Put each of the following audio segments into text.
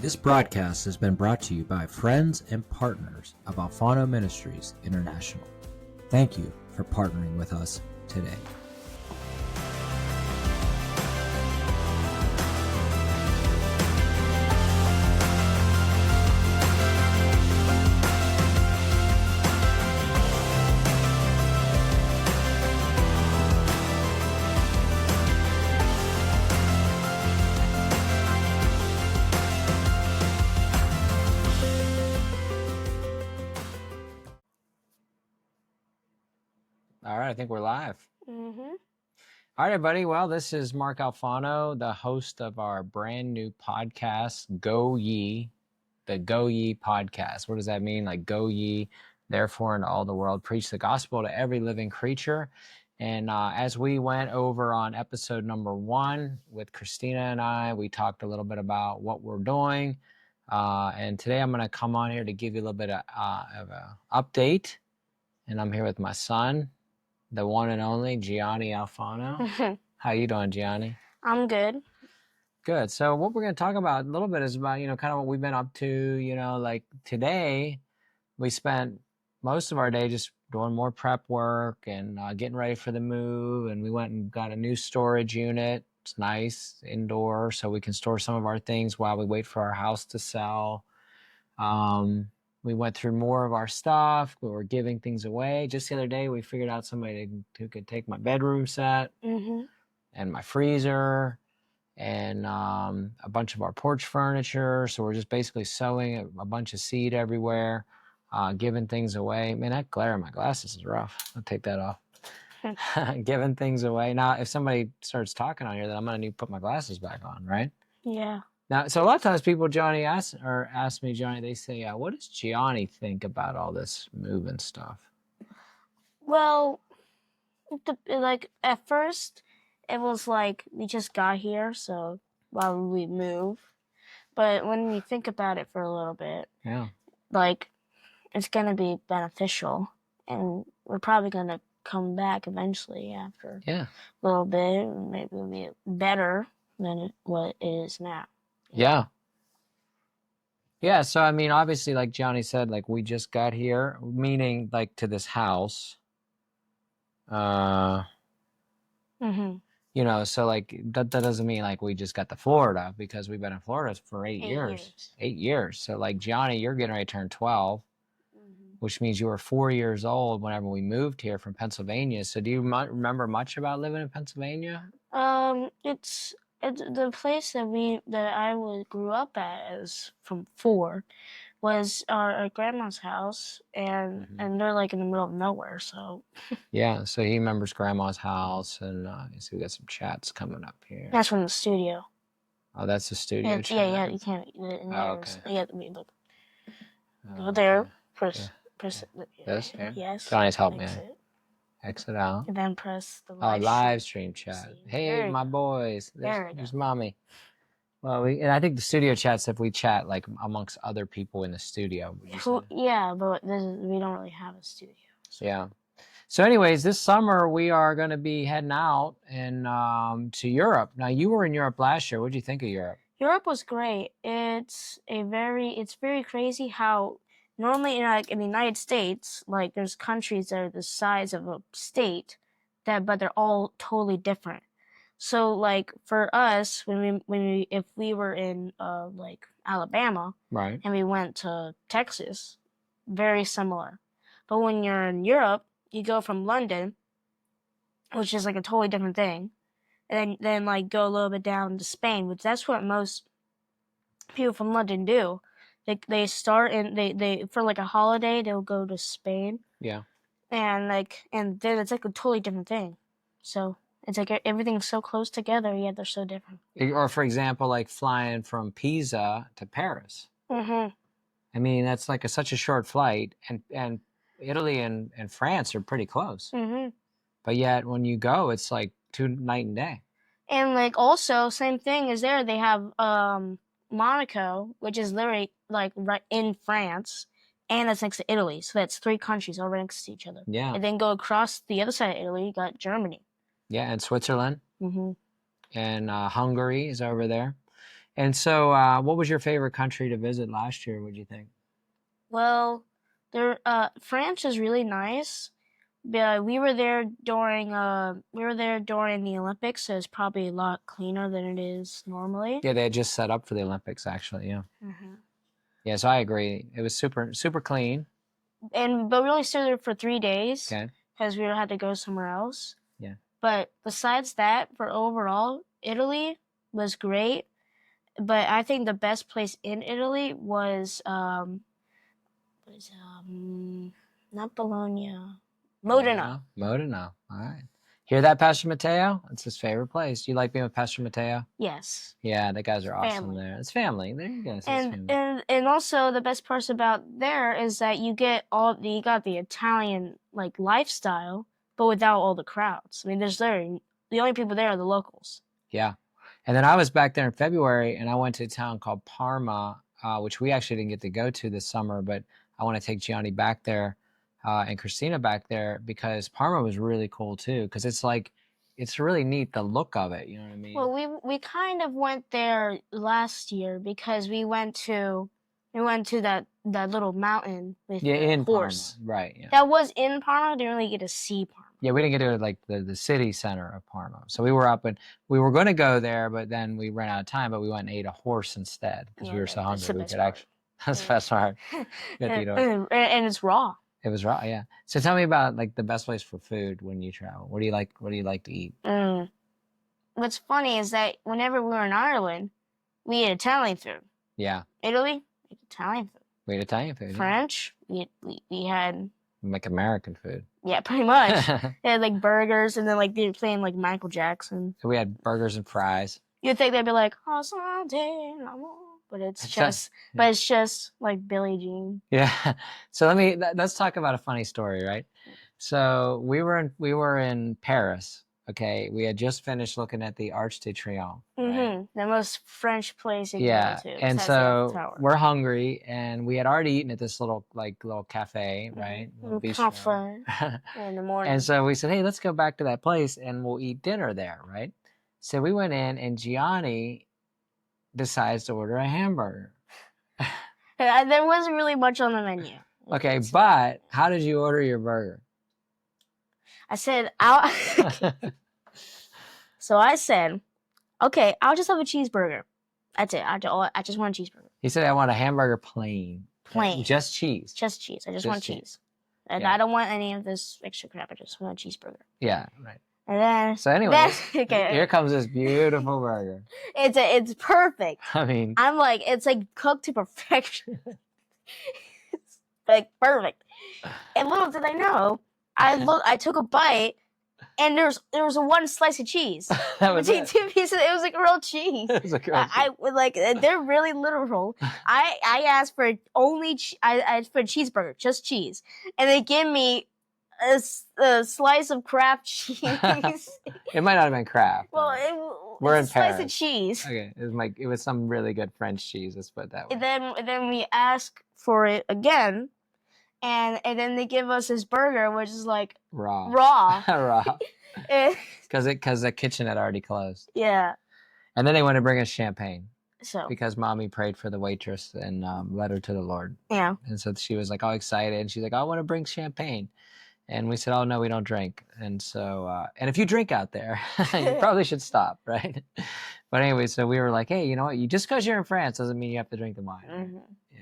This broadcast has been brought to you by friends and partners of Alfano Ministries International. Thank you for partnering with us today. All right, I think we're live. Mm-hmm. All right, everybody. Well, this is Marc Alfano, the host of our brand new podcast, Go Yee, the Go Yee Podcast. What does that mean? Like, go ye, therefore, into all the world, preach the gospel to every living creature. And as we went over on episode number 1 with Christina and I, we talked a little bit about what we're doing. And today I'm going to come on here to give you a little bit of an update. And I'm here with my son, the one and only Gianni Alfano. How you doing, Gianni? I'm good. Good. So what we're going to talk about a little bit is about, kind of what we've been up to, like today we spent most of our day just doing more prep work and getting ready for the move. And we went and got a new storage unit. It's nice, indoor, so we can store some of our things while we wait for our house to sell. We went through more of our stuff. We were giving things away. Just the other day, we figured out somebody who could take my bedroom set and my freezer and a bunch of our porch furniture. So we're just basically sowing a bunch of seed everywhere, giving things away. Man, that glare in my glasses is rough. I'll take that off. Giving things away. Now, if somebody starts talking on here, then I'm going to need to put my glasses back on, right? Yeah. Now, so a lot of times people, Johnny, ask me, Johnny, they say, what does Gianni think about all this moving stuff? Well, like at first, it was like we just got here, so why would we move? But when you think about it for a little bit, Yeah, like it's gonna be beneficial, and we're probably gonna come back eventually after a little bit, and maybe it'll be better than what it is now. Yeah. Yeah, so I mean, obviously, like Johnny said, like we just got here, meaning like to this house. So like that doesn't mean like we just got to Florida, because we've been in Florida for 8 years. 8 years. So like Johnny, you're getting ready to turn 12, which means you were 4 years old whenever we moved here from Pennsylvania. So do you remember much about living in Pennsylvania? It's the place that I grew up at as from 4 was our grandma's house, and they're like in the middle of nowhere, so. Yeah, so he remembers grandma's house, and so we got some chats coming up here. That's from the studio. Oh, that's the studio chat. Yeah, you can't. Okay. Yeah, look. Go there, press this? Yeah. Yes. Johnny's helped me. Exit out. And then press the live stream chat. Hey, my boys. There's mommy. Well, and I think the studio chats, if we chat like amongst other people in the studio. Yeah, but we don't really have a studio. So. Yeah. So anyways, this summer we are going to be heading out and to Europe. Now, you were in Europe last year. What did you think of Europe? Europe was great. It's very crazy how normally in the United States, like there's countries that are the size of a state, but they're all totally different. So like for us, if we were in like Alabama, right, and we went to Texas, very similar. But when you're in Europe, you go from London, which is like a totally different thing, and then like go a little bit down to Spain, which that's what most people from London do. They start they for like a holiday, they'll go to Spain. Yeah. And then it's like a totally different thing. So it's like everything's so close together, yet they're so different. Or for example, like flying from Pisa to Paris. I mean, that's like such a short flight, and Italy and France are pretty close. But yet when you go, it's like night and day. And like also same thing as there, they have Monaco, which is literally like right in France, and that's next to Italy. So that's 3 countries all right next to each other. Yeah. And then go across the other side of Italy, you got Germany. Yeah, and Switzerland. And Hungary is over there. And so, what was your favorite country to visit last year? What do you think? Well, France is really nice. But we were there during the Olympics, so it's probably a lot cleaner than it is normally. Yeah, they had just set up for the Olympics, actually. Yeah. Mm-hmm. Yeah, so I agree. It was super, super clean. But we only stayed there for 3 days Okay. because we had to go somewhere else. Yeah. But besides that, for overall, Italy was great. But I think the best place in Italy was not Bologna, Modena. Modena. All right. Hear that, Pastor Mateo? It's his favorite place. You like being with Pastor Mateo? Yes. Yeah, the guys are awesome Family. there. It's family. There you go. It's family. And also the best part about there is that you got the Italian like lifestyle, but without all the crowds. I mean, the only people there are the locals. Yeah. And then I was back there in February, and I went to a town called Parma, which we actually didn't get to go to this summer, but I want to take Gianni back there and Christina back there because Parma was really cool too, because it's really neat, the look of it. You know what I mean? Well, we kind of went there last year because we went to that little mountain with the horse. Parma, right? Yeah. That was in Parma. Didn't really get to see Parma. Yeah, we didn't get to like the city center of Parma. So we were up and we were going to go there, but then we ran out of time. But we went and ate a horse instead because we were so hungry. We could actually. That's the best part. And it's raw. It was raw, yeah. So tell me about like the best place for food when you travel. What do you like? What do you like to eat? What's funny is that whenever we were in Ireland, we ate Italian food. Yeah. Italy, we ate Italian food. We ate Italian food. French, we had like American food. Yeah, pretty much. They had like burgers, and then like they were playing like Michael Jackson. So we had burgers and fries. You'd think they'd be like, "Oh, Sunday," but it's just like Billie Jean. Yeah. So let's talk about a funny story, right? So we were in Paris. Okay, we had just finished looking at the Arc de Triomphe. Right? The most French place you can go to. And so we're hungry, and we had already eaten at this little cafe, right? Cafe in the morning. And so we said, hey, let's go back to that place, and we'll eat dinner there, right? So we went in, and Gianni decides to order a hamburger. There wasn't really much on the menu. Okay, but how did you order your burger? I said, So I said, okay, I'll just have a cheeseburger. That's it. I just want a cheeseburger. He said, I want a hamburger plain. Plain. Just cheese. Just cheese. I just want cheese. And I don't want any of this extra crap. I just want a cheeseburger. Yeah, right. And then... So anyway, here comes this beautiful burger. It's perfect. I mean... I'm like, it's like cooked to perfection. It's like perfect. And little did I know, I took a bite, and there was a one slice of cheese. That was between two pieces. It was like real cheese. It was like real cheese. They're really literal. I asked for I asked for a cheeseburger, just cheese, and they give me a slice of Kraft cheese. It might not have been Kraft. Well, we're in Paris. Slice of cheese. Okay, it was some really good French cheese. Let's put it that way. And then we ask for it again. And then they give us this burger, which is like raw. Raw. Because the kitchen had already closed. Yeah. And then they want to bring us champagne. So. Because mommy prayed for the waitress and led her to the Lord. Yeah. And so she was like all excited. And she's like, I want to bring champagne. And we said, oh, no, we don't drink. And so, and if you drink out there, you probably should stop, right? But anyway, so we were like, hey, you know what? Just because you're in France doesn't mean you have to drink the wine. Mm-hmm. Yeah.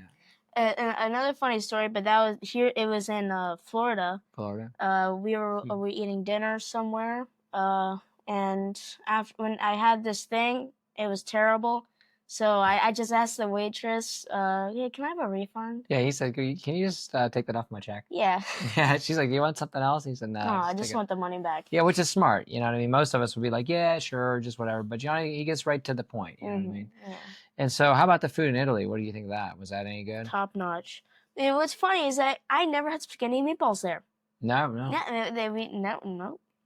And another funny story, but that was here. It was in Florida. We were eating dinner somewhere. And after when I had this thing, it was terrible. So I just asked the waitress, "Yeah, can I have a refund?" Yeah, he said, "Can you just take that off my check?" Yeah. Yeah. She's like, "Do you want something else?" He said, "No, I just want the money back." Yeah, which is smart. You know what I mean? Most of us would be like, "Yeah, sure, just whatever." But Gianni, he gets right to the point. You know what I mean? Yeah. And so, how about the food in Italy? What do you think of that? Was that any good? Top notch. And what's funny is that I never had spaghetti and meatballs there. No. No.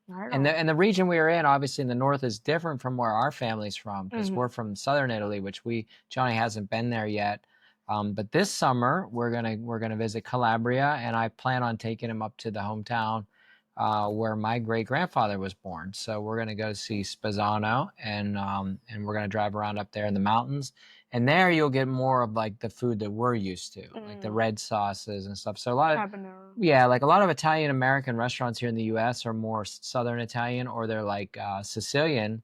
And the region we were in, obviously in the north, is different from where our family's from, because we're from southern Italy, which Gianni hasn't been there yet. But this summer we're gonna visit Calabria, and I plan on taking him up to the hometown where my great grandfather was born. So we're gonna go see Spezzano, and we're gonna drive around up there in the mountains. And there you'll get more of like the food that we're used to, like the red sauces and stuff. So a lot of like a lot of Italian American restaurants here in the U.S. are more Southern Italian, or they're like Sicilian.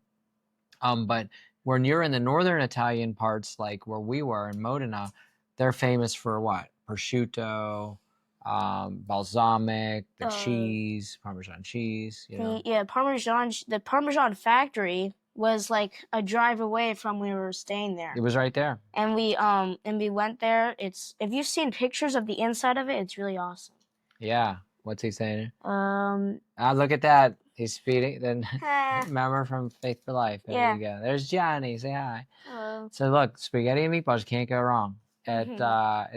But when you're in the Northern Italian parts, like where we were in Modena, they're famous for what? Prosciutto, balsamic, the cheese, Parmesan cheese. You know? Parmesan. The Parmesan factory was like a drive away from where we were staying there. It was right there. And we went there. If you've seen pictures of the inside of it, it's really awesome. Yeah. What's he saying? Look at that. He's feeding. Then remember from Faith for Life. There you go. There's Gianni. Say hi. Hello. So look, spaghetti and meatballs can't go wrong. It's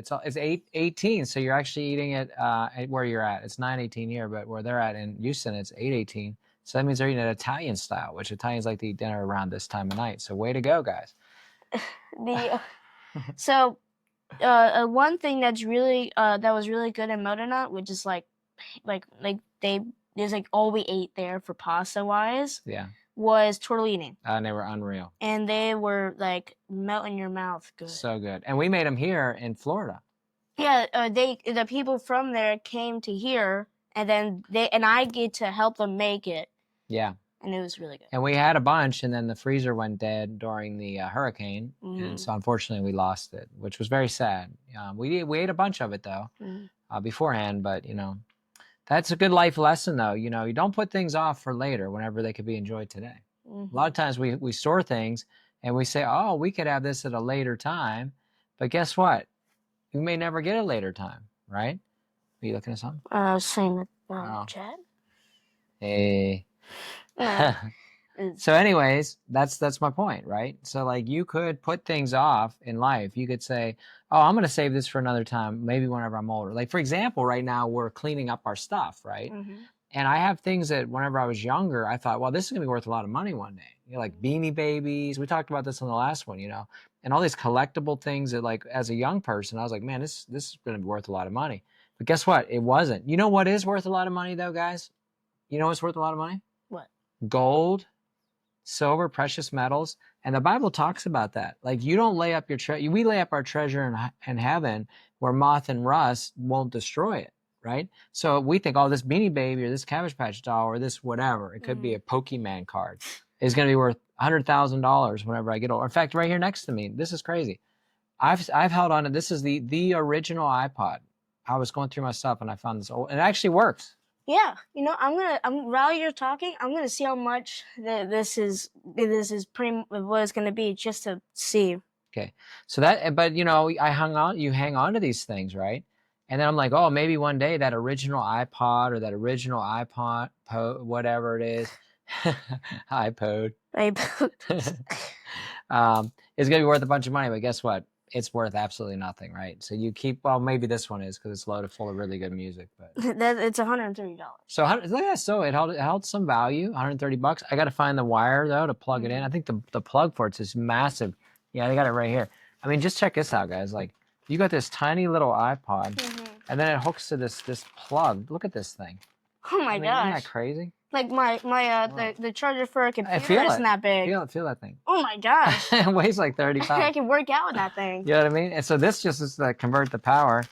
8:18, so you're actually eating it at where you're at. It's 9:18 here, but where they're at in Houston, it's 8:18. So that means they're eating it Italian style, which Italians like to eat dinner around this time of night. So way to go, guys. So one thing that's really that was really good in Modena, which is like there's like all we ate there for pasta wise. Yeah. Was tortellini. And they were unreal. And they were like melt in your mouth good. So good. And we made them here in Florida. Yeah, the people from there came to here, and then I get to help them make it. Yeah. And it was really good. And we had a bunch, and then the freezer went dead during the hurricane, and so unfortunately we lost it, which was very sad. We ate a bunch of it though beforehand, but you know. That's a good life lesson, though. You know, you don't put things off for later whenever they could be enjoyed today. A lot of times we store things and we say, oh, we could have this at a later time. But guess what? You may never get a later time, right? Are you looking at something? Same with chat. Hey. So anyways, that's my point, right? So like you could put things off in life. You could say, oh, I'm going to save this for another time, maybe whenever I'm older. Like for example, right now we're cleaning up our stuff, right? And I have things that whenever I was younger, I thought, well, this is going to be worth a lot of money one day. You know, like Beanie Babies. We talked about this on the last one, you know, and all these collectible things that like as a young person, I was like, man, this is going to be worth a lot of money. But guess what? It wasn't. You know what is worth a lot of money though, guys? You know what's worth a lot of money? What? Gold, silver, precious metals. And the Bible talks about that. Like you don't lay up your treasure. We lay up our treasure in heaven where moth and rust won't destroy it, right? So we think, oh, this Beanie Baby or this Cabbage Patch doll or this whatever, it could be a Pokemon card, is going to be worth $100,000 whenever I get older. In fact, right here next to me, this is crazy. I've held on to, this is the original iPod. I was going through my stuff and I found this old, and it actually works. Yeah, you know, while you're talking, I'm gonna see how much this is pretty what it's gonna be, just to see. Okay, so but you know, you hang on to these things, right? And then I'm like, oh, maybe one day that original iPod or that original iPod, whatever it is, iPod, is gonna be worth a bunch of money. But guess what? It's worth absolutely nothing, right? So you keep, well, maybe this one is because it's loaded full of really good music, but it's $130. So it held some value, $130. I got to find the wire though to plug it in. I think the plug for it's this massive. Yeah, they got it right here. I mean, just check this out, guys. Like you got this tiny little iPod, and then it hooks to this plug. Look at this thing. Oh my gosh! Isn't that crazy? Like the charger for a computer isn't that big. Feel that thing. Oh my gosh! It weighs like 30 pounds. I can work out with that thing. You know what I mean? And so this just is to convert the power,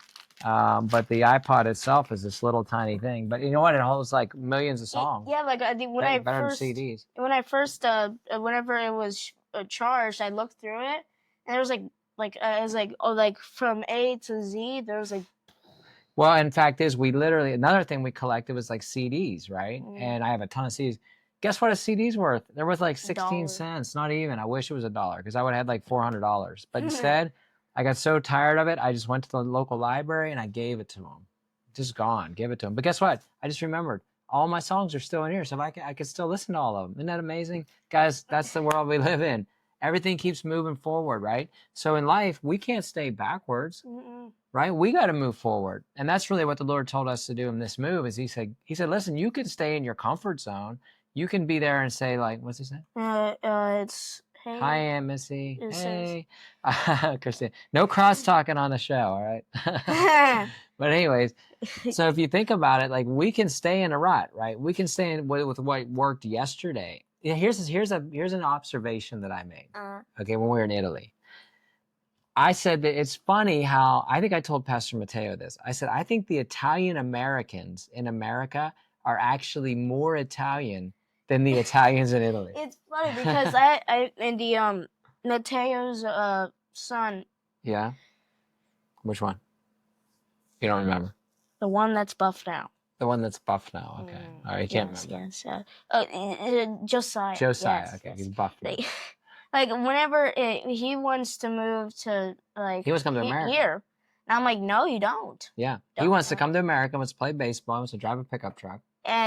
but the iPod itself is this little tiny thing. But you know what? It holds like millions of songs. Yeah, like better than CDs. Whenever it was charged, I looked through it, and there was it was like from A to Z. There was like. Well, in fact, another thing we collected was like CDs, right? And I have a ton of CDs. Guess what a CD's worth? They're worth like 16 cents, not even. I wish it was $1 because I would have had like $400. But instead, I got so tired of it, I just went to the local library and I gave it to them. Just gone, give it to them. But guess what? I just remembered all my songs are still in here, so I could still listen to all of them. Isn't that amazing? Guys, that's the world we live in. Everything keeps moving forward, right? So in life, we can't stay backwards. Right? We got to move forward. And that's really what the Lord told us to do in this move is he said, listen, you can stay in your comfort zone. You can be there and say like, what's he say? It's Hey, Hi, Aunt Missy. it Hey. Christine. No cross talking on the show, all right? But anyways, so if you think about it, like we can stay in a rut, right? We can stay in with what worked yesterday. Yeah, here's an observation that I made. Okay, when we were in Italy. I said that it's funny how I think I told Pastor Matteo this. I said, I think the Italian Americans in America are actually more Italian than the Italians in Italy. It's funny because I in the Matteo's son. Yeah. Which one? You don't remember? The one that's buff now. The one that's buff now. Okay. All right. You can't remember. Yes. Josiah. Josiah. Yes, okay. yes. He's buff now. Like whenever he wants to move to like he wants to come to America. Here, and I'm like, no, you don't. Yeah. He wants to come to America. Wants to play baseball. Wants to drive a pickup truck.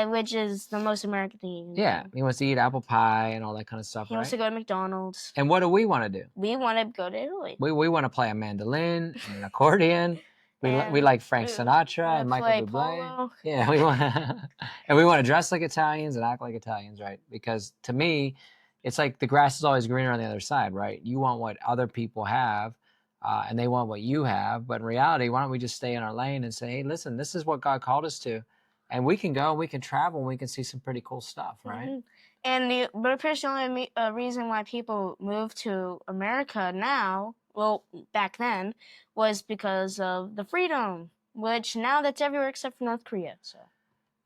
Which is the most American thing you can do. Yeah. He wants to eat apple pie and all that kind of stuff. He wants to go to McDonald's. And what do we want to do? We want to go to Italy. We want to play a mandolin and an accordion. We like Frank Sinatra and Michael Bublé. Yeah, we want to dress like Italians and act like Italians, right? Because to me, it's like the grass is always greener on the other side, right? You want what other people have, and they want what you have. But in reality, why don't we just stay in our lane and say, hey, listen, this is what God called us to. And we can go, we can travel, and we can see some pretty cool stuff, right? Mm-hmm. And the only reason why people move to America now, well, back then, was because of the freedom, which now that's everywhere except for North Korea. So.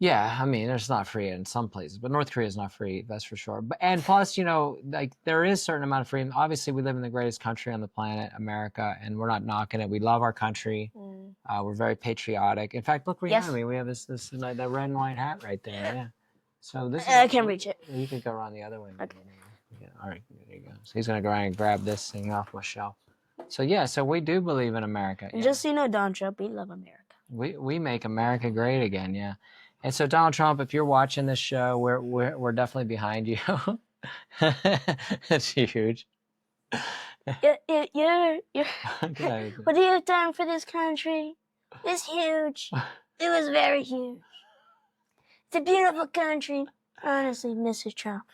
Yeah, I mean, it's not free in some places, but North Korea is not free, that's for sure. And plus, like there is a certain amount of freedom. Obviously, we live in the greatest country on the planet, America, and we're not knocking it. We love our country. We're very patriotic. In fact, look, we have this that red and white hat right there. Yeah. So this. I can't reach it. You can go around the other way. Okay. Yeah, all right, there you go. So he's gonna go around and grab this thing off my shelf. So yeah, so we do believe in America. And just so you know, Donald Trump, we love America. We make America great again, yeah. And so Donald Trump, if you're watching this show, we're definitely behind you. That's huge. Yeah. What do you have done for this country? It's huge. It was very huge. It's a beautiful country. Honestly, Mr. Trump.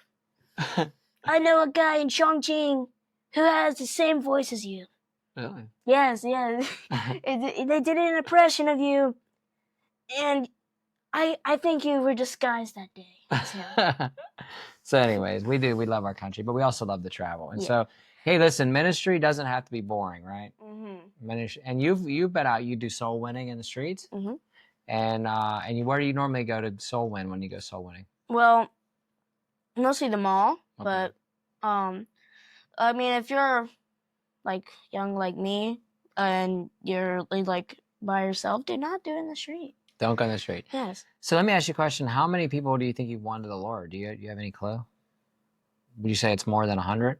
I know a guy in Chongqing who has the same voice as you. Really? Yes. They did an impression of you. And I think you were disguised that day. So anyways, we love our country, but we also love to travel. And so, hey, listen, ministry doesn't have to be boring, right? Ministry, and you've been out, you do soul winning in the streets. And where do you normally go to soul win when you go soul winning? Well, mostly the mall, but I mean, if you're like young like me and you're like by yourself, do not do it in the street. Don't go in the street. Yes. So let me ask you a question. How many people do you think you've won to the Lord? Do you have any clue? Would you say it's more than 100?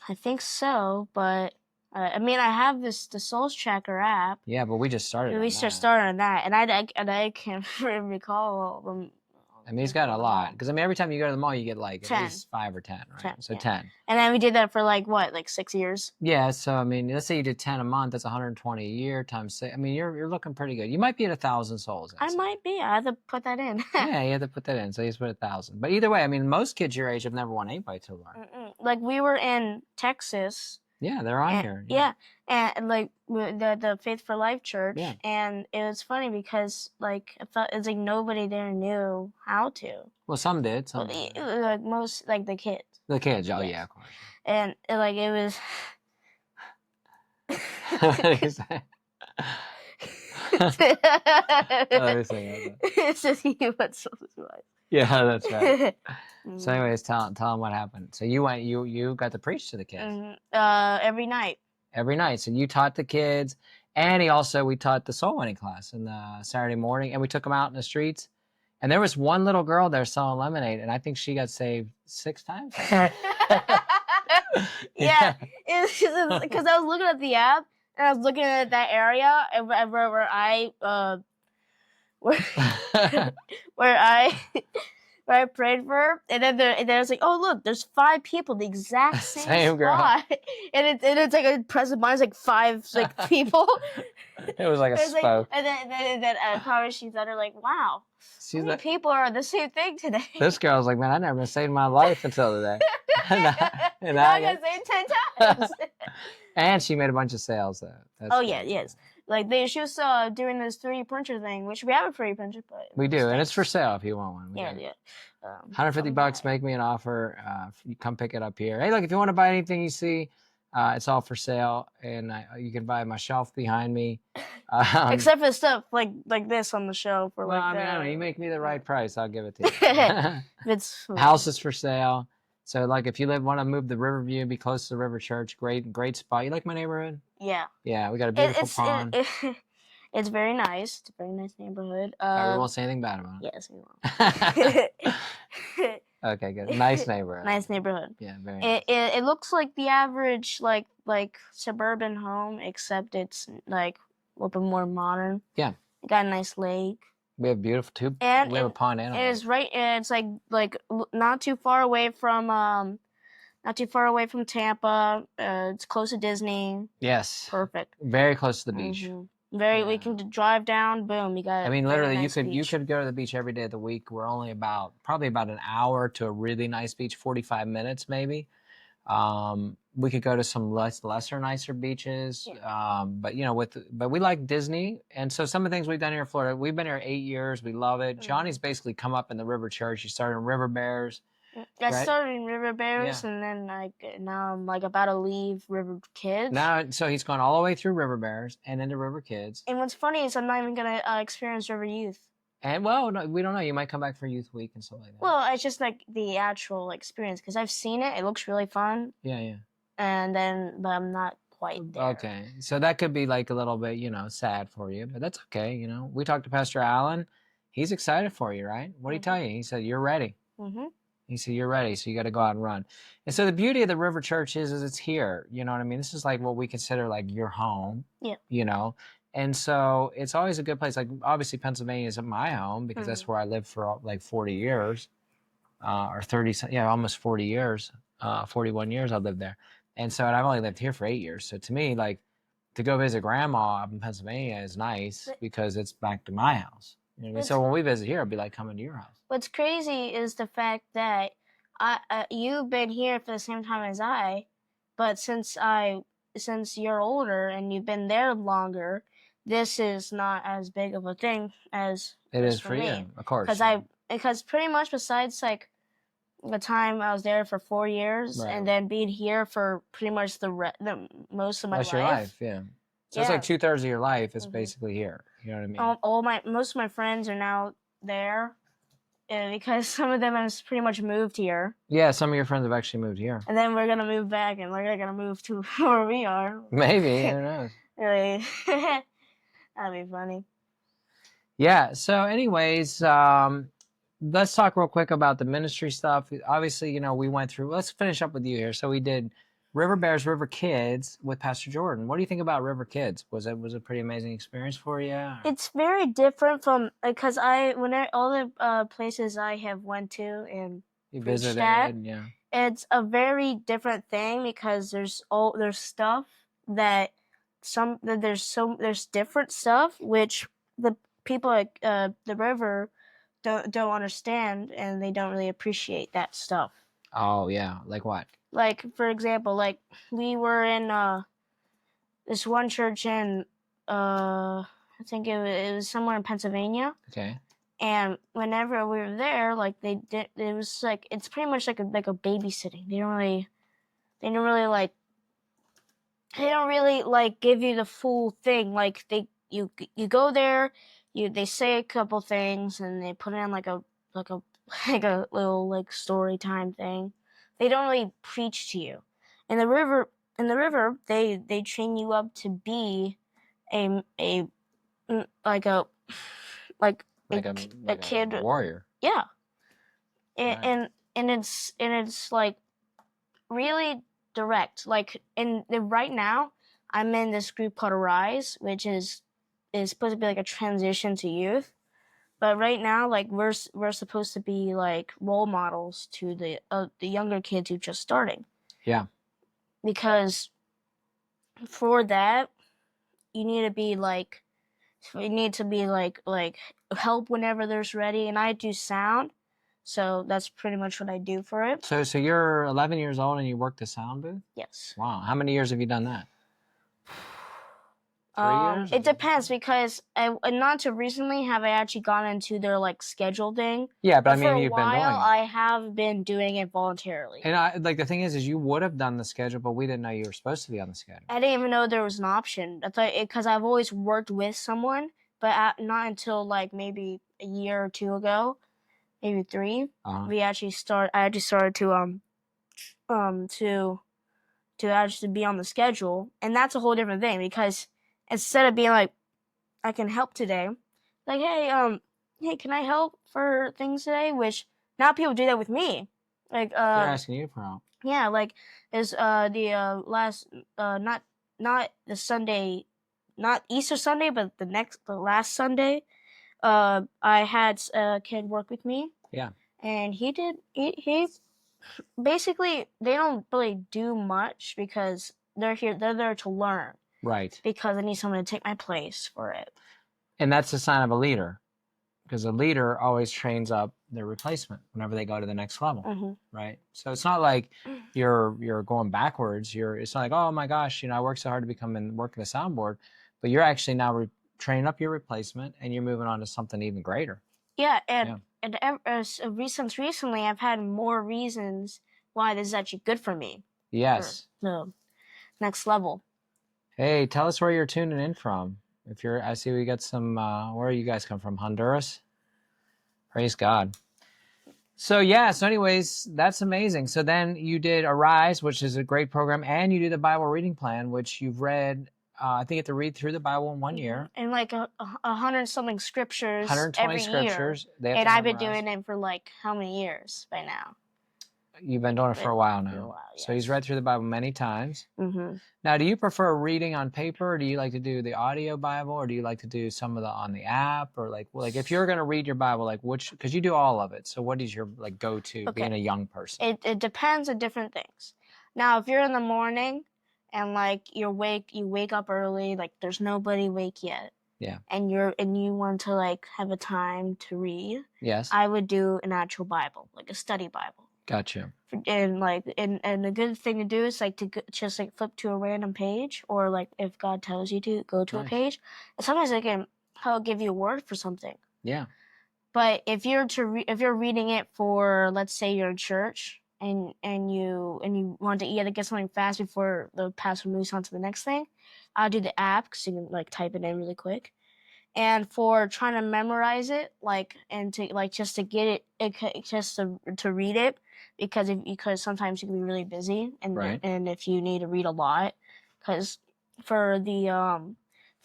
I think so, but I mean, I have the Souls Tracker app. Yeah, but we just started. We started on that, and I can't recall all of them. I mean, he's got a lot. Because, I mean, every time you go to the mall, you get like 10. At least 5 or 10, right? 10, so 10. And then we did that for like 6 years? Yeah, so, I mean, let's say you did 10 a month. That's 120 a year times 6. I mean, you're looking pretty good. You might be at 1,000 souls. I might be. I have to put that in. Yeah, you have to put that in. So you just put 1,000. But either way, I mean, most kids your age have never won anybody to the Lord. Like, we were in Texas. Yeah, they're on here. Yeah, and like the Faith for Life church, and it was funny because like I felt it's like nobody there knew how to. Well, some did. Some did. Like most, like the kids. The kids, oh yeah, of course. And like it was. What did you say? It's just you went so surprised. Yeah, that's right. So, anyways, tell them what happened. So you got to preach to the kids. Every night. Every night. So you taught the kids, and we taught the soul winning class in the Saturday morning, and we took them out in the streets. And there was one little girl there selling lemonade, and I think she got saved 6 times. Yeah, because I was looking at the app, and I was looking at that area where where I prayed for her, and then I was like, oh look, there's 5 people, the exact same girl. spot, and it's like a present. Mine's like 5 people. It was like a spoke. And then probably she's under like, wow, how many people are the same thing today? This girl's like, man, I never saved my life until today. and I got saved 10 times. And she made a bunch of sales though. That's cool. Yes. Like she was doing this 3D printer thing, which we have a 3D printer, but we do, and it's for sale if you want one. Yeah. $150 make me an offer. You come pick it up here. Hey, look, if you want to buy anything you see, it's all for sale, and you can buy my shelf behind me. Except for stuff like this on the shelf. Or well, like I don't know. You make me the right price, I'll give it to you. It's house is for sale. So, like, if you want to move to Riverview, be close to the River Church, great spot. You like my neighborhood? Yeah. Yeah, we got a beautiful pond. It's very nice. It's a very nice neighborhood. We won't say anything bad about it. Yes, we won't. Okay, good. Nice neighborhood. Nice neighborhood. Yeah, very nice. It looks like the average like suburban home, except it's like a little bit more modern. Yeah. It got a nice lake. We have beautiful too. And we have a pond and a lake. It's right. It's like not too far away from Tampa. It's close to Disney. Yes. Perfect. Very close to the beach. Mm-hmm. We can drive down. Boom, you got. I mean, literally, nice you could go to the beach every day of the week. We're only probably about an hour to a really nice beach, 45 minutes maybe. We could go to some lesser, nicer beaches. Yeah. But we like Disney, and so some of the things we've done here in Florida. We've been here 8 years. We love it. Mm-hmm. Johnny's basically come up in the River Church. He started in River Bears. I started in River Bears, and then now I'm like about to leave River Kids. So he's gone all the way through River Bears and into River Kids. And what's funny is I'm not even gonna experience River Youth. And well, no, we don't know. You might come back for Youth Week and stuff like that. Well, it's just like the actual experience because I've seen it. It looks really fun. Yeah. But I'm not quite there. Okay, so that could be like a little bit, sad for you, but that's okay. We talked to Pastor Allen. He's excited for you, right? What did he tell you? He said you're ready. Mm-hmm. He said you're ready, so you got to go out and run. And so the beauty of the River Church is it's here. You know what I mean? This is like what we consider like your home. Yeah. And so it's always a good place. Like obviously Pennsylvania is my home because that's where I lived for like 40 years, or 30. Yeah, almost 40 years. 41 years I lived there. And so I've only lived here for 8 years. So to me, like to go visit grandma up in Pennsylvania is nice because it's back to my house. You know what I mean? So when we visit here, it'll be like coming to your house. What's crazy is the fact that you've been here for the same time as I, but since you're older and you've been there longer, this is not as big of a thing as it is for you, of course. Because pretty much besides like the time I was there for 4 years and then being here for pretty much the most of my life. That's your life, yeah. So it's like 2/3 of your life is basically here. You know what I mean? Most of my friends are now there because some of them have pretty much moved here. Yeah, some of your friends have actually moved here. And then we're gonna move back, and we're gonna move to where we are. Maybe, who knows? Really, that'd be funny. Yeah. So, anyways, let's talk real quick about the ministry stuff. Obviously, we went through. Let's finish up with you here. So we did River Bears, River Kids with Pastor Jordan. What do you think about River Kids? Was it a pretty amazing experience for you? It's very different from because all the places I have went to and you visited, it's a very different thing because there's stuff that there's different stuff which the people at the river don't understand and they don't really appreciate that stuff. Oh yeah, like what? Like, for example, like, we were in this one church in, I think it was somewhere in Pennsylvania. Okay. And whenever we were there, like, it's pretty much like a babysitting. They don't really give you the full thing. Like, you go there, they say a couple things, and they put in like a little, like, story time thing. They don't really preach to you. In the river, they train you up to be a kid warrior. Yeah. And it's like really direct. Like right now, I'm in this group called Arise, which is supposed to be like a transition to youth. But right now, like we're supposed to be like role models to the younger kids who just starting. Yeah. Because for that, you need to be like help whenever there's ready, and I do sound, so that's pretty much what I do for it. So you're 11 years old and you work the sound booth? Yes. Wow. How many years have you done that? 3 years? It depends because not too recently have I actually gone into their like schedule thing. Yeah, but I mean, for a you've been doing while, it. I have been doing it voluntarily. And like the thing is you would have done the schedule, but we didn't know you were supposed to be on the schedule. I didn't even know there was an option. I thought because I've always worked with someone, but not until like maybe a year or two ago, maybe 3. I actually started to actually be on the schedule, and that's a whole different thing because instead of being like, I can help today, like hey, can I help for things today? Which now people do that with me, like they're asking you for help. Yeah, like is the last not the Sunday, not Easter Sunday, but the last Sunday, I had a kid work with me. Yeah. And he basically, they don't really do much because they're there to learn. Right. Because I need someone to take my place for it. And that's a sign of a leader, because a leader always trains up their replacement whenever they go to the next level, right? So it's not like you're going backwards. It's not like, oh my gosh, I worked so hard to become and work the soundboard, but you're actually now training up your replacement and you're moving on to something even greater. Yeah, and recently, I've had more reasons why this is actually good for me. Yes. For the next level. Hey, tell us where you're tuning in from. I see we got some, where you guys come from? Honduras? Praise God. So anyways, that's amazing. So then you did Arise, which is a great program, and you do the Bible reading plan, which you've read, I think you have to read through the Bible in 1 year. And like 100-something scriptures 120 every scriptures. Year. And I've been doing it for like how many years by now? You've been doing it for a while now. For a while, yes. So he's read through the Bible many times. Now, do you prefer reading on paper, or do you like to do the audio Bible, or do you like to do some of on the app, or like if you're going to read your Bible, like because you do all of it. So what is your like go-to being a young person? It depends on different things. Now, if you're in the morning and like you wake up early, like there's nobody awake yet. Yeah. And you want to like have a time to read. Yes. I would do an actual Bible, like a study Bible. Gotcha. And like and a good thing to do is like to just like flip to a random page, or like if God tells you to go to a page, and sometimes he'll give you a word for something. Yeah. But if you're reading it for, let's say you're in church and you want to either get something fast before the pastor moves on to the next thing, I'll do the app because you can like type it in really quick. And for trying to memorize it, like, and to like just to get it just to read it, because sometimes you can be really busy, and if you need to read a lot, because for the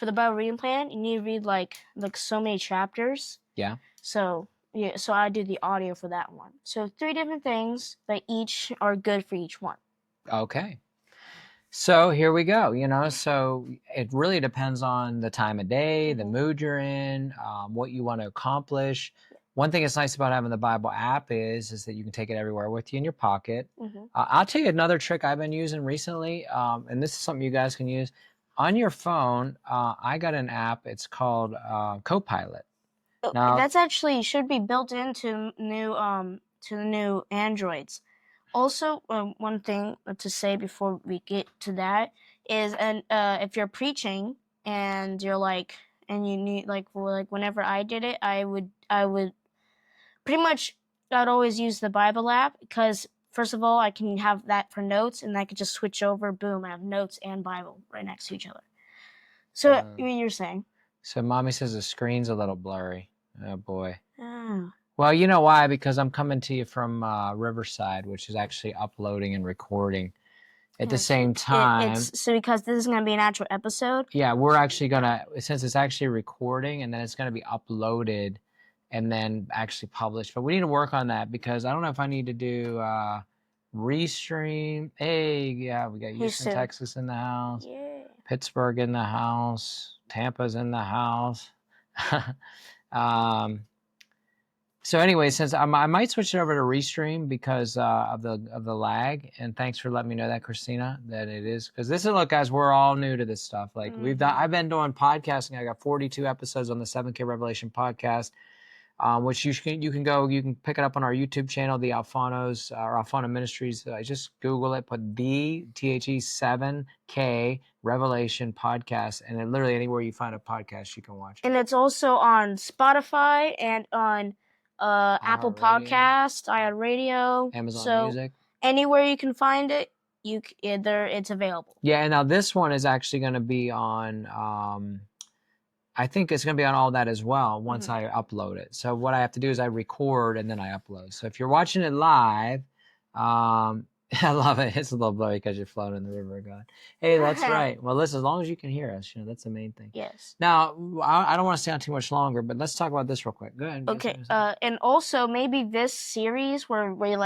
Bible reading plan, you need to read like so many chapters. Yeah. So I do the audio for that one. So 3 different things, but each are good for each one. Okay. So here we go, so it really depends on the time of day, the mood you're in, what you want to accomplish. One thing that's nice about having the Bible app is that you can take it everywhere with you in your pocket. I'll tell you another trick I've been using recently, and this is something you guys can use. On your phone, I got an app. It's called Copilot. Now, that's actually should be built into the new Androids. Also, one thing to say before we get to that is, if you're preaching and you're like, and you need like whenever I did it, I would pretty much I'd always use the Bible app, because first of all, I can have that for notes, and I could just switch over. Boom, I have notes and Bible right next to each other. So what you're saying? So mommy says the screen's a little blurry. Oh boy. Oh. Well, you know why? Because I'm coming to you from Riverside, which is actually uploading and recording at the same time. So because this is going to be an actual episode? Yeah, we're actually going to, since it's actually recording, and then it's going to be uploaded and then actually published. But we need to work on that, because I don't know if I need to do restream. Hey, yeah, we got Houston, Texas in the house. Yeah. Pittsburgh in the house. Tampa's in the house. So anyway, since I might switch it over to Restream because of the lag, and thanks for letting me know that, Christina, that it is, because this is, look, guys, we're all new to this stuff. Like I've been doing podcasting. I got 42 episodes on the 7K Revelation podcast, which you can pick it up on our YouTube channel, the Alfanos, or Alfano Ministries. Just Google it, put the THE 7K Revelation podcast, and then literally anywhere you find a podcast, you can watch it. And it's also on Spotify and on Apple Podcast, iHeartRadio, Amazon Music. Anywhere you can find it, it's available. Yeah, and now this one is actually going to be on. I think it's going to be on all that as well once I upload it. So what I have to do is I record and then I upload. So if you're watching it live, I love it. It's a little blurry because you're floating in the river of God. Hey, that's right. Well, listen, as long as you can hear us, that's the main thing. Yes. Now, I don't want to stay on too much longer, but let's talk about this real quick. Go ahead. Okay. And also maybe this series where we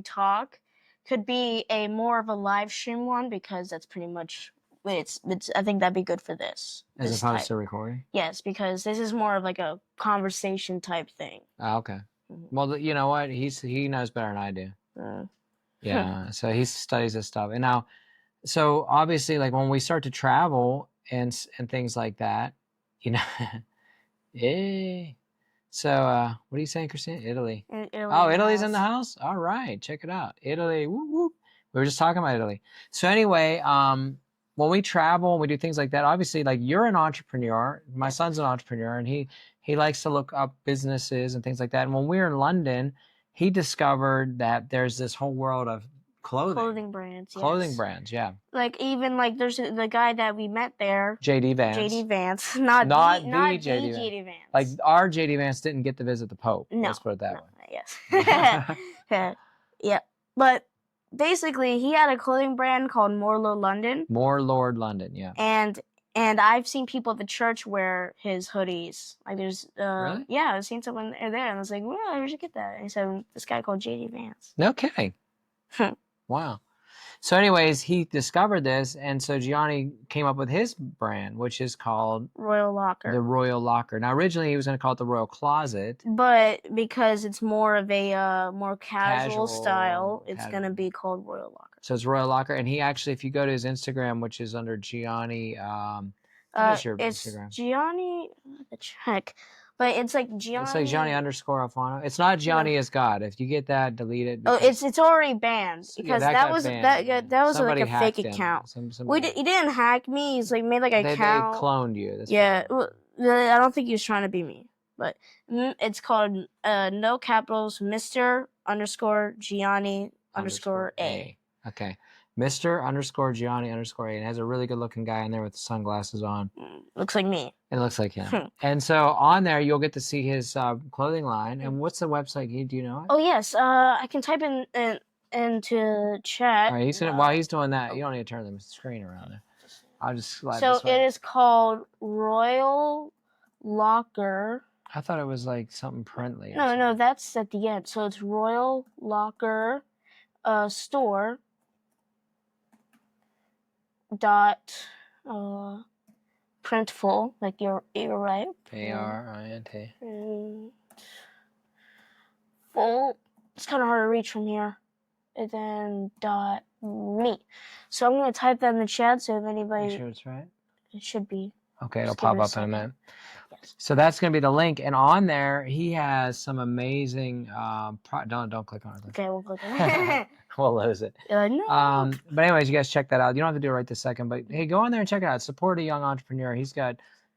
talk could be a more of a live stream one, because that's pretty much it's I think that'd be good for this. As opposed to recording? Yes, because this is more of like a conversation type thing. Oh, okay. Well, you know what? He knows better than I do. Yeah, so he studies this stuff. And now, so obviously, like when we start to travel and things like that, So what are you saying, Christina? Italy. Oh, Italy's in the house? All right, check it out. Italy, whoop, whoop. We were just talking about Italy. So anyway, when we travel and we do things like that, obviously, like you're an entrepreneur. My son's an entrepreneur, and he likes to look up businesses and things like that. And when we were in London, he discovered that there's this whole world of clothing brands. Clothing brands, yeah. Like even like there's the guy that we met there, JD Vance, not JD Vance. Like our JD Vance didn't get to visit the Pope. No, let's put it that way. Yes. Yeah, but basically he had a clothing brand called More Lord London, yeah. And I've seen people at the church wear his hoodies. Like there's really? Yeah, I've seen someone there, and I was like, well, I should get that. And he said, this guy called JD Vance. Okay. Wow. So anyways, he discovered this, and so Gianni came up with his brand, which is called Royal Locker. The Royal Locker. Now, originally he was going to call it the Royal Closet. But because it's more of a more casual style, it's going to be called Royal Locker. So it's Royal Locker, and he actually, if you go to his Instagram, which is under Gianni, what is your Instagram? Gianni, check. But it's like Gianni. It's like Gianni _Alfano. It's not Gianni as God. If you get that, delete it. Oh, it's already banned because that was like a fake account. He didn't hack me. He's like made like an account. They cloned you. Well, I don't think he was trying to be me. But it's called no capitals, Mr. _Gianni _A. Okay. Mr. _Gianni _A. And it has a really good looking guy in there with sunglasses on. Looks like me. It looks like him. And so on there, you'll get to see his clothing line. And what's the website? Do you know it? Oh, yes. I can type into chat. All right, while he's doing that, you don't need to turn the screen around there. I'll just slide this way. It is called Royal Locker. I thought it was like something printly. No, that's at the end. So it's Royal Locker store dot printful, like you're right. ARINT. Full. It's kind of hard to reach from here. And then .me. So I'm gonna type that in the chat. So if anybody, you sure it's right? It should be. Okay, it'll pop up in a minute. Yes. So that's gonna be the link, and on there he has some amazing. Don't click on it. Okay, we'll click on it. We'll lose it. No. But anyways, you guys check that out. You don't have to do it right this second, but hey, go on there and check it out. Support a young entrepreneur.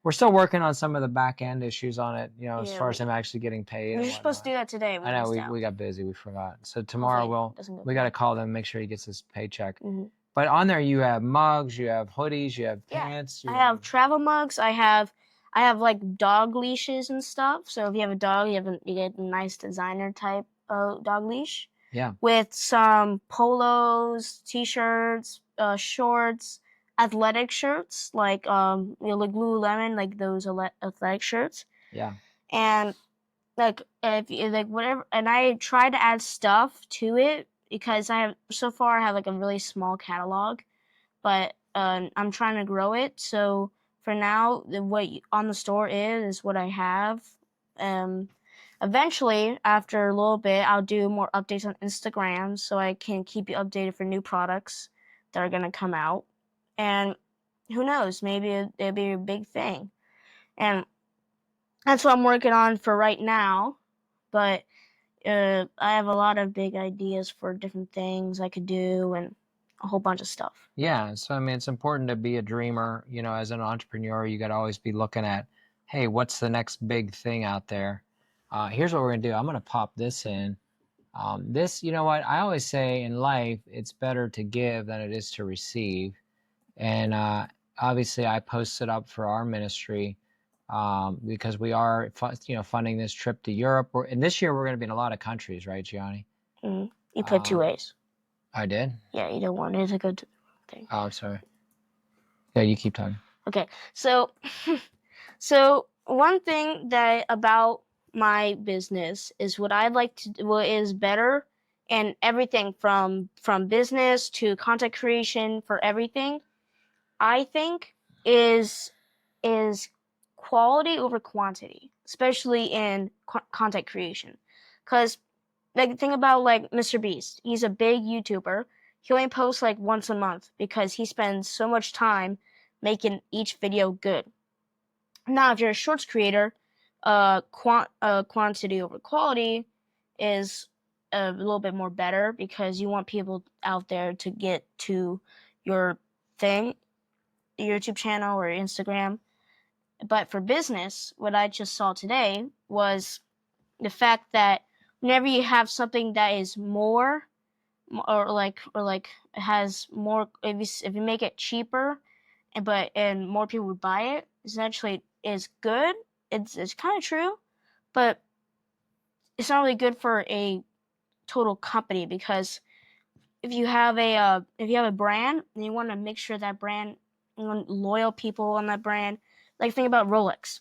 We're still working on some of the back end issues on it, as far as him actually getting paid. We were supposed to do that today. I know we got busy. We forgot. So tomorrow we got to call them, make sure he gets his paycheck. Mm-hmm. But on there you have mugs, you have hoodies, you have pants. I have travel mugs. I have like dog leashes and stuff. So if you have a dog, you get a nice designer type dog leash. Yeah. With some polos, t-shirts, shorts, athletic shirts, like like Lululemon, like those athletic shirts. Yeah. And like whatever, and I try to add stuff to it because I have like a really small catalog, but I'm trying to grow it. So for now, what on the store is what I have. Eventually, after a little bit, I'll do more updates on Instagram so I can keep you updated for new products that are going to come out. And who knows, maybe it'll be a big thing. And that's what I'm working on for right now. But I have a lot of big ideas for different things I could do and a whole bunch of stuff. Yeah. So, I mean, it's important to be a dreamer. As an entrepreneur, you got to always be looking at, hey, what's the next big thing out there? Here's what we're going to do. I'm going to pop this in. This, you know what? I always say in life, it's better to give than it is to receive. And obviously, I posted up for our ministry because we are, funding this trip to Europe. And this year, we're going to be in a lot of countries, right, Gianni? Mm. You put 2 A's. I did? Yeah, you don't want it to go to the thing. Oh, sorry. Yeah, you keep talking. Okay, so one thing that about my business is what I'd like to do, what is better, and everything from business to content creation for everything, I think is quality over quantity, especially in content creation. Because like think about like Mr. Beast, he's a big YouTuber. He only posts like once a month because he spends so much time making each video good. Now, if you're a shorts creator, quantity over quality is a little bit more better because you want people out there to get to your thing, your YouTube channel or Instagram. But for business, what I just saw today was the fact that whenever you have something that is more or like has more, if you make it cheaper and more people would buy it, essentially is good. It's kind of true, but it's not really good for a total company because if you have a brand and you want to make sure that brand, you want loyal people on that brand, like think about Rolex.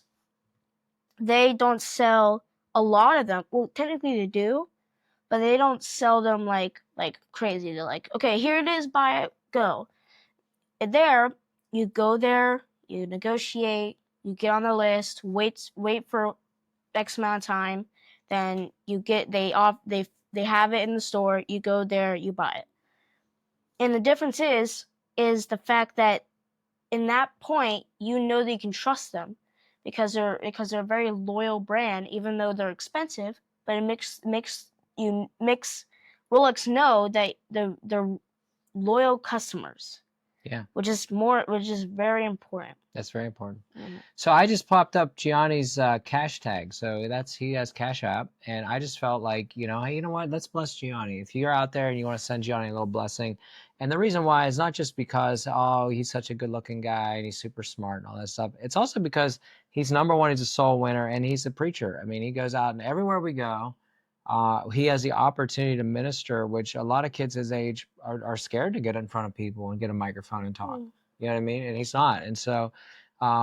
They don't sell a lot of them. Well, technically they do, but they don't sell them like crazy. They're like, okay, here it is, buy it, go. And there, you go there, you negotiate, you get on the list, wait for X amount of time, then you get they have it in the store, you go there, you buy it. And the difference is the fact that in that point, you know that you can trust them because they're a very loyal brand, even though they're expensive. But it makes Rolex know that they're loyal customers. Yeah. Which is very important. That's very important. Mm-hmm. So I just popped up Gianni's cash tag. So he has Cash App, and I just felt like, hey, you know what? Let's bless Gianni. If you're out there and you want to send Gianni a little blessing, and the reason why is not just because he's such a good-looking guy and he's super smart and all that stuff. It's also because he's number one. He's a soul winner and he's a preacher. I mean, he goes out and everywhere we go. He has the opportunity to minister, which a lot of kids his age are scared to get in front of people and get a microphone and talk. You know what I mean? And he's not. And so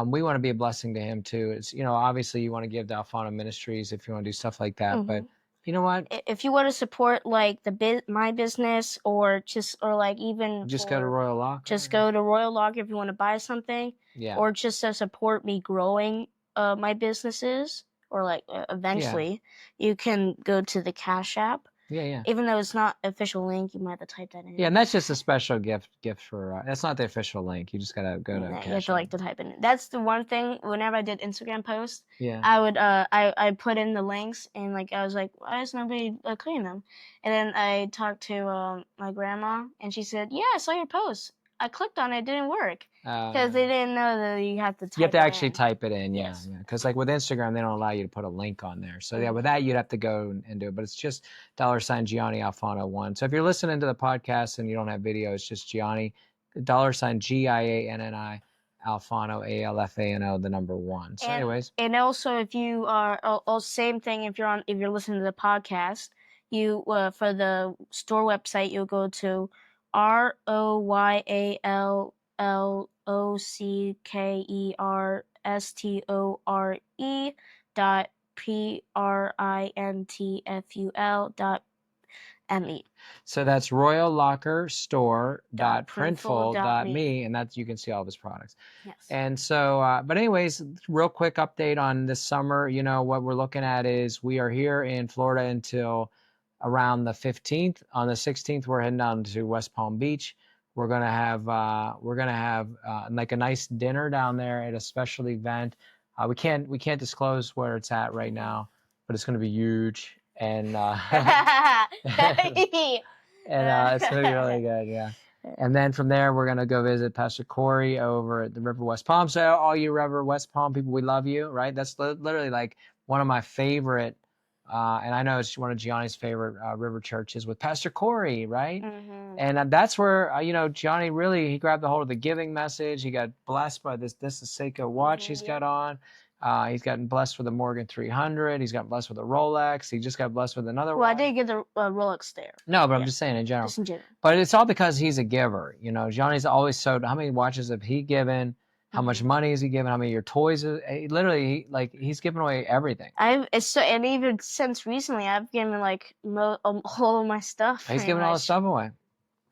we want to be a blessing to him too. It's, obviously you want to give to Alfano Ministries if you want to do stuff like that. Mm-hmm. But you know what? If you want to support like my business or like even just go to Royal Lock. Just go to Royal Lock if you want to buy something. Yeah. Or just to support me growing my businesses. Or like eventually, you can go to the Cash App. Yeah. Even though it's not official link, you might have to type that in. Yeah, and that's just a special gift for. That's not the official link. You just gotta go to. You have to to type it in. That's the one thing. Whenever I did Instagram posts, yeah, I would I put in the links and like I was like, why is nobody clicking them? And then I talked to my grandma and she said, yeah, I saw your post. I clicked on it, it didn't work because they didn't know that you have to. You have to actually type it in, yeah. Because like with Instagram, they don't allow you to put a link on there. So yeah, with that you'd have to go and do it. But it's just $Gianni Alfano 1. So if you're listening to the podcast and you don't have video, it's just Gianni $GIANNI Alfano ALFANO the number 1. So anyways, and also if you are same thing if you're listening to the podcast, you for the store website you'll go to ROYALLOCKERSTORE.PRINTFUL M-E. So that's royallockerstore.printful.me, and that's, you can see all of his products. Yes. And so, but anyways, real quick update on this summer. You know, what we're looking at is we are here in Florida until around the 15th. On the 16th, we're heading down to West Palm Beach. We're gonna have like a nice dinner down there at a special event. We can't disclose where it's at right now, but it's gonna be huge, and it's gonna be really good. Yeah. And then from there, we're gonna go visit Pastor Corey over at the River West Palm. So all you River West Palm people, we love you, right? That's literally like one of my favorite. And I know it's one of Gianni's favorite river churches with Pastor Corey, right? Mm-hmm. And that's where, you know, Gianni really, he grabbed a hold of the giving message. He got blessed by this Seiko watch he's got on. He's gotten blessed with a Morgan 300. He's got blessed with a Rolex. He just got blessed with another Well, one. I did get the Rolex there. No, but I'm just saying in general. Just in general. But it's all because he's a giver. You know, Gianni's always so, how many watches have he given? How much money is he giving? How many of your toys? Literally, like, he's giving away everything. And even since recently, I've given like all of my stuff. He's giving all his stuff away,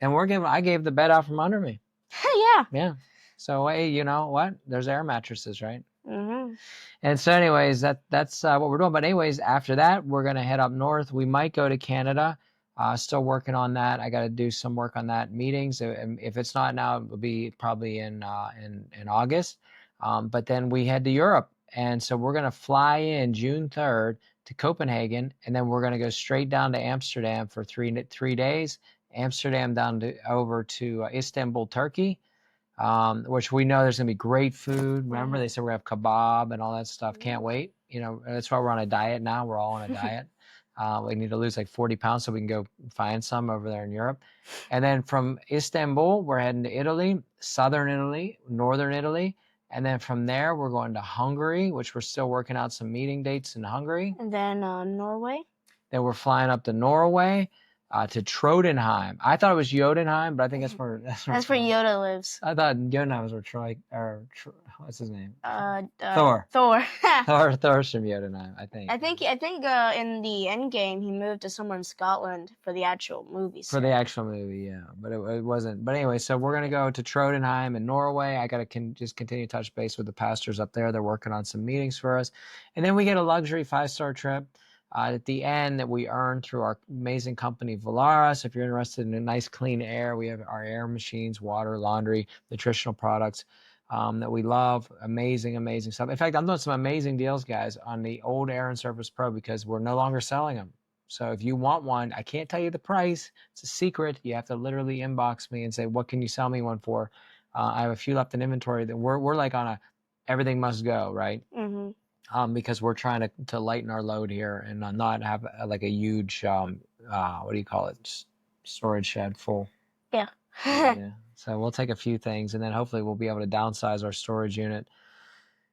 and I gave the bed out from under me. Yeah. Yeah. So hey, you know what? There's air mattresses, right? Mm-hmm. And so, anyways, that's what we're doing. But anyways, after that, we're gonna head up north. We might go to Canada. Still working on that. I got to do some work on that. Meetings. If it's not now, it will be probably in August. But then we head to Europe, and so we're gonna fly in June 3rd to Copenhagen, and then we're gonna go straight down to Amsterdam for three days. Amsterdam over to Istanbul, Turkey, which we know there's gonna be great food. Remember, they said we're gonna have kebab and all that stuff. Can't wait. You know, that's why we're on a diet now. We're all on a diet. We need to lose like 40 pounds so we can go find some over there in Europe. And then from Istanbul, we're heading to Italy, southern Italy, northern Italy. And then from there, we're going to Hungary, which we're still working out some meeting dates in Hungary. And then Norway. Then we're flying up to Norway, to Trodenheim. I thought it was Jotunheim, but I think that's where Yoda lives. I thought Jotunheim was where Troy, what's his name? Thor. Thor's from Jotunheim, I think. I think in the end game he moved to somewhere in Scotland for the actual movie. For the actual movie, yeah, but it wasn't. But anyway, so we're gonna go to Trodenheim in Norway. I gotta just continue to touch base with the pastors up there. They're working on some meetings for us, and then we get a luxury 5-star trip. At the end that we earn through our amazing company, Valara. So if you're interested in a nice clean air, we have our air machines, water, laundry, nutritional products that we love. Amazing, amazing stuff. In fact, I'm doing some amazing deals, guys, on the old Air and Surface Pro because we're no longer selling them. So if you want one, I can't tell you the price. It's a secret. You have to literally inbox me and say, what can you sell me one for? I have a few left in inventory. That we're like on everything must go, right? Mm-hmm. Because we're trying to lighten our load here and not have like a huge, what do you call it, storage shed full. Yeah. Yeah. So we'll take a few things and then hopefully we'll be able to downsize our storage unit.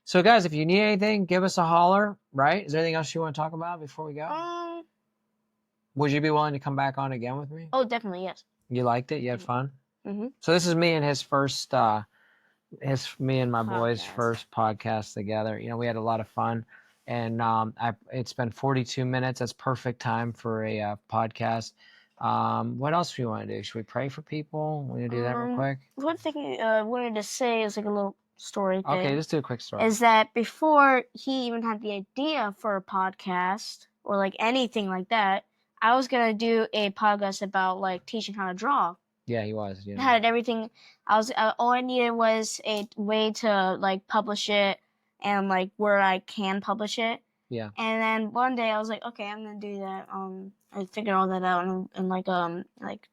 So guys, if you need anything, give us a holler, right? Is there anything else you want to talk about before we go? Would you be willing to come back on again with me? Oh, definitely, yes. You liked it? You had fun? Mm-hmm. So this is me and his first, me and my boys' first podcast together. You know, we had a lot of fun, and it's been 42 minutes. That's perfect time for a podcast. What else do you want to do? Should we pray for people? Want to do that real quick? One thing I wanted to say is like a little story thing. Okay, let's do a quick story. Is that before he even had the idea for a podcast or like anything like that, I was gonna do a podcast about like teaching how to draw. Yeah, he was. I had everything. All I needed was a way to like publish it and like where I can publish it. Yeah. And then one day I was like, okay, I'm gonna do that. I figured all that out in like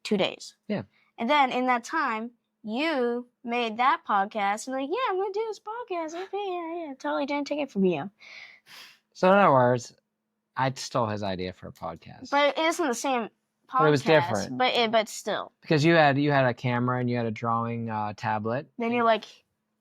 2 days. Yeah. And then in that time, you made that podcast and like, yeah, I'm gonna do this podcast. Okay, yeah, totally didn't take it from you. So in other words, I stole his idea for a podcast. But it isn't the same podcast. But it was different. But still. Because you had a camera and you had a drawing tablet. Then you're like,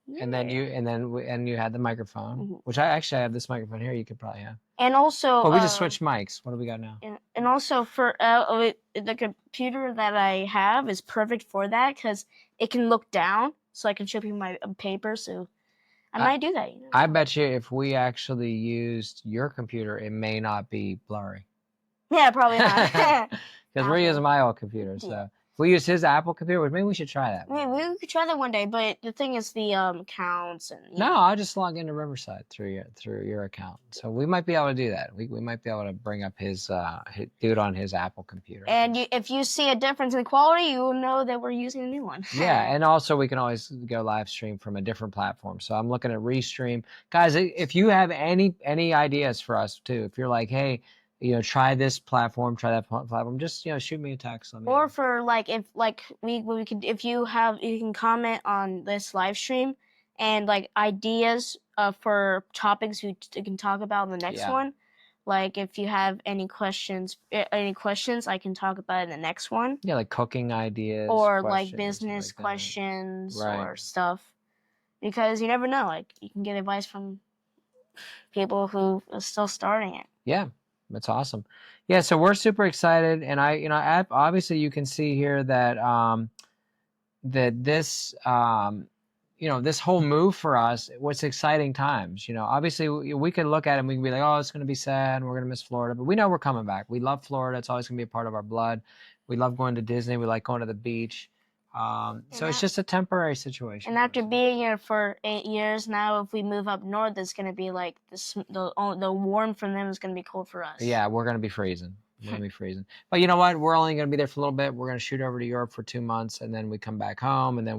yeah. And then you had the microphone, which I have this microphone here. You could probably have. And also, but we just switched mics. What do we got now? And also for the computer that I have is perfect for that because it can look down, so I can show people my paper. So I might do that. You know? I bet you if we actually used your computer, it may not be blurry. Yeah, probably not. because we're using my old computer. So if we use his Apple computer, maybe we should try that. We could try that one day, but the thing is the accounts and no, I'll just log into Riverside through your account. So we might be able to do that. We might be able to bring up his do it on his Apple computer. And if you see a difference in quality, you will know that we're using a new one. Yeah, and also we can always go live stream from a different platform. So I'm looking at Restream. Guys, if you have any ideas for us too, if you're like, hey, try this platform, try that platform, just shoot me a text. Or for if we could, if you can comment on this live stream and ideas for topics we can talk about in the next one. Like if you have any questions, I can talk about in the next one. Yeah, like cooking ideas. Or like business questions or stuff. Because you never know. Like you can get advice from people who are still starting it. Yeah, that's awesome. Yeah, so we're super excited. And obviously you can see here that that this this whole move for us, what's exciting times. Obviously we can look at it and we can be like, oh, it's going to be sad and we're going to miss Florida. But we know we're coming back. We love Florida. It's always going to be a part of our blood. We love going to Disney. We like going to the beach. So it's just a temporary situation. And after being here for 8 years now, if we move up north, it's going to be like the warm for them is going to be cold for us. Yeah, we're going to be freezing. We're going to be freezing. But you know what? We're only going to be there for a little bit. We're going to shoot over to Europe for 2 months, and then we come back home, and then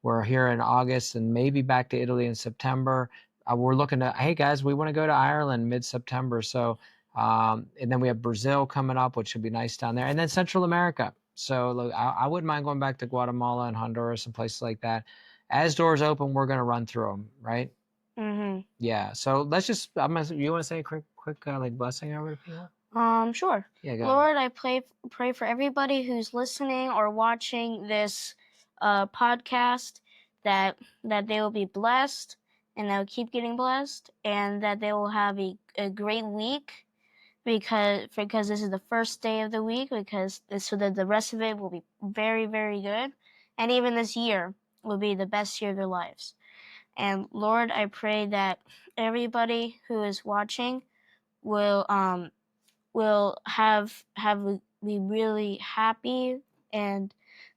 we're here in August and maybe back to Italy in September. We're looking to, hey, guys, we want to go to Ireland mid-September. So, and then we have Brazil coming up, which should be nice down there, and then Central America. So look, I wouldn't mind going back to Guatemala and Honduras and places like that. As doors open, we're going to run through them, right? Mm-hmm. Yeah. So let's just, you want to say a quick blessing over to people? Sure. Yeah, go Lord, I pray for everybody who's listening or watching this podcast that they will be blessed and they'll keep getting blessed and that they will have a great week because this is the first day of the week so that the rest of it will be very, very good. And even this year will be the best year of their lives. And Lord, I pray that everybody who is watching will be really happy and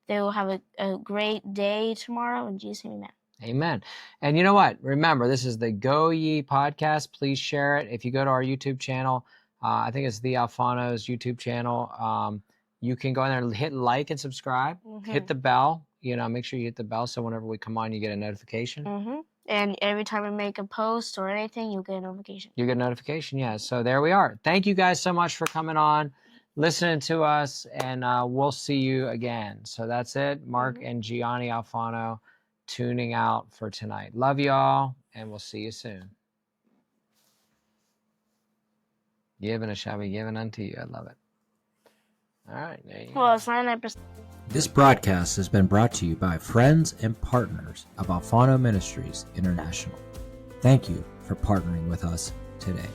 they will have a great day tomorrow. In Jesus' name, amen. Amen. And you know what? Remember, this is the Go Yee Podcast. Please share it. If you go to our YouTube channel, I think it's the Alfano's YouTube channel. You can go in there and hit like and subscribe. Mm-hmm. Hit the bell. Make sure you hit the bell so whenever we come on, you get a notification. Mm-hmm. And every time we make a post or anything, you'll get a notification. You get a notification, yeah. So there we are. Thank you guys so much for coming on, listening to us, and we'll see you again. So that's it. Marc and Gianni Alfano tuning out for tonight. Love y'all, and we'll see you soon. Given it shall be given unto you. I love it. All right. Well, it's 99%. This broadcast has been brought to you by friends and partners of Alfano Ministries International. Thank you for partnering with us today.